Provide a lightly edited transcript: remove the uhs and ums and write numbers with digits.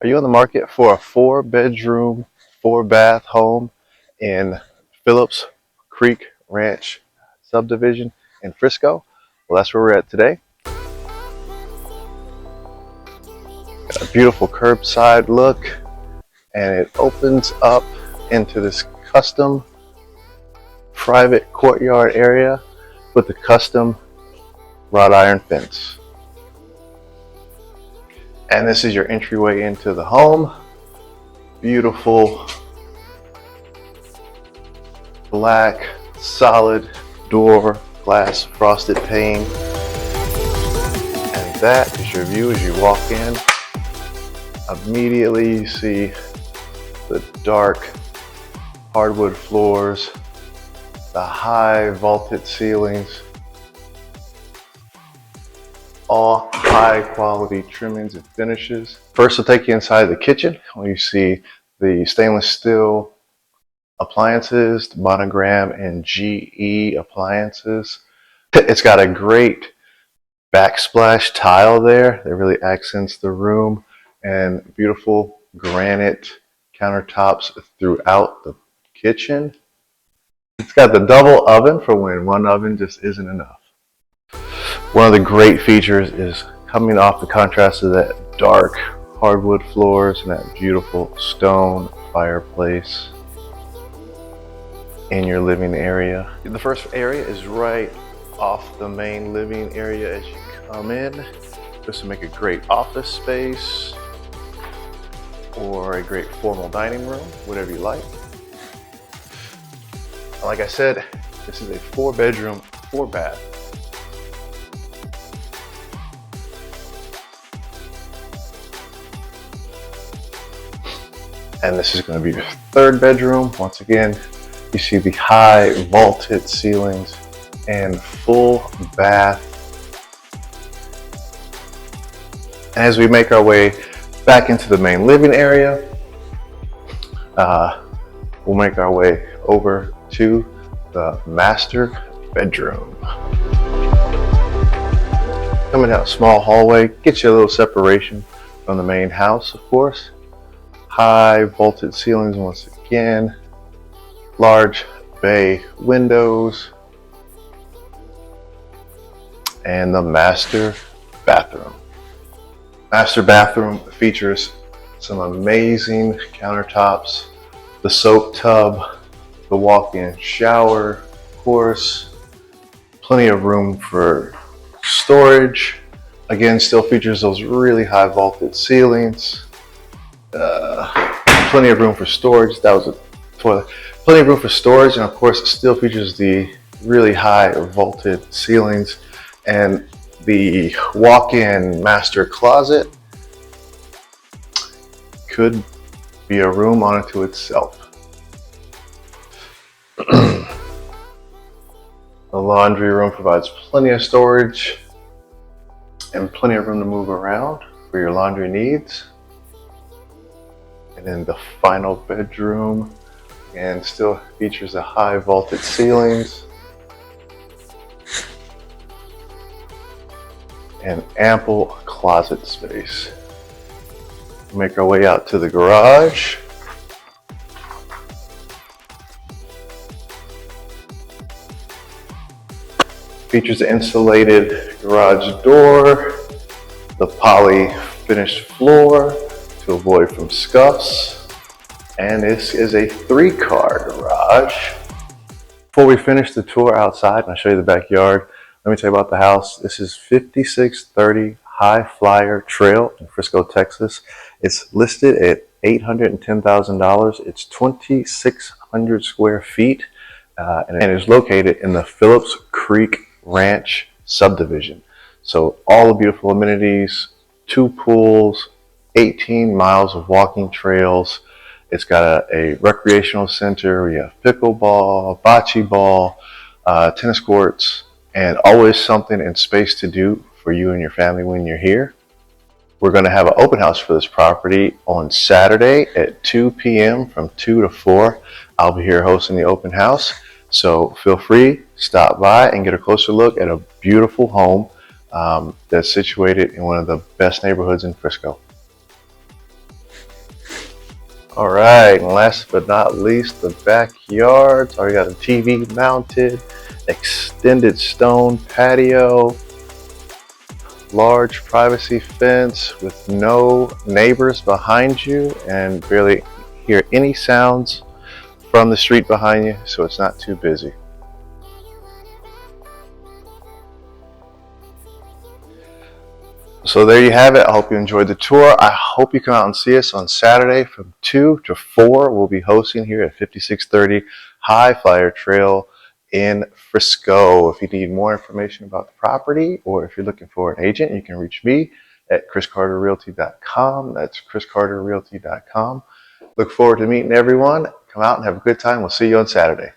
Are you on the market for a 4-bedroom, 4-bath home in Phillips Creek Ranch subdivision in Frisco? Well, that's where we're at today. Got a beautiful curbside look, and it opens up into this custom private courtyard area with a custom wrought iron fence. And this is your entryway into the home. Beautiful black solid door, glass frosted pane. And that is your view as you walk in. Immediately you see the dark hardwood floors, the high vaulted ceilings, all high quality trimmings and finishes. First, I'll take you inside the kitchen where you see the stainless steel appliances, the Monogram and GE appliances. It's got a great backsplash tile there that really accents the room, and beautiful granite countertops throughout the kitchen. It's got the double oven for when one oven just isn't enough. One of the great features is coming off the contrast of that dark hardwood floors and that beautiful stone fireplace in your living area. The first area is right off the main living area as you come in. This will make a great office space or a great formal dining room, whatever you like. Like I said, this is a 4-bedroom, 4-bath. And this is going to be your 3rd bedroom. Once again, you see the high vaulted ceilings and full bath. And as we make our way back into the main living area, we'll make our way over to the master bedroom. Coming down a small hallway, get you a little separation from the main house, of course. High vaulted ceilings once again, large bay windows, and the master bathroom. Master bathroom features some amazing countertops, the soak tub, the walk-in shower, of course, plenty of room for storage. Again, still features those really high vaulted ceilings. Plenty of room for storage. That was a toilet. Plenty of room for storage, and of course it still features the really high vaulted ceilings and the walk-in master closet. Could be a room unto itself. The laundry room provides plenty of storage and plenty of room to move around for your laundry needs. And then the final bedroom, and still features the high vaulted ceilings and ample closet space. Make our way out to the garage. Features the insulated garage door, the poly finished floor to avoid from scuffs, and this is a 3-car garage. Before we finish the tour outside and I'll show you the backyard, let me tell you about the house. This is 5630 Highflyer Trail in Frisco, Texas. It's listed at $810,000. It's 2,600 square feet, and it is located in the Phillips Creek Ranch subdivision. So all the beautiful amenities, 2 pools, 18 miles of walking trails. It's got a recreational center. We have pickleball, bocce ball, tennis courts, and always something and space to do for you and your family when you're here. We're going to have an open house for this property on Saturday at 2 p.m. from 2 to 4. I'll be here hosting the open house. So feel free, stop by and get a closer look at a beautiful home that's situated in one of the best neighborhoods in Frisco. All right, and last but not least, the backyard. So we got a TV mounted, extended stone patio, large privacy fence with no neighbors behind you and barely hear any sounds from the street behind you, so it's not too busy. So there you have it. I hope you enjoyed the tour. I hope you come out and see us on Saturday from 2 to 4. We'll be hosting here at 5630 Highflyer Trail in Frisco. If you need more information about the property or if you're looking for an agent, you can reach me at chriscarterrealty.com. That's chriscarterrealty.com. Look forward to meeting everyone. Come out and have a good time. We'll see you on Saturday.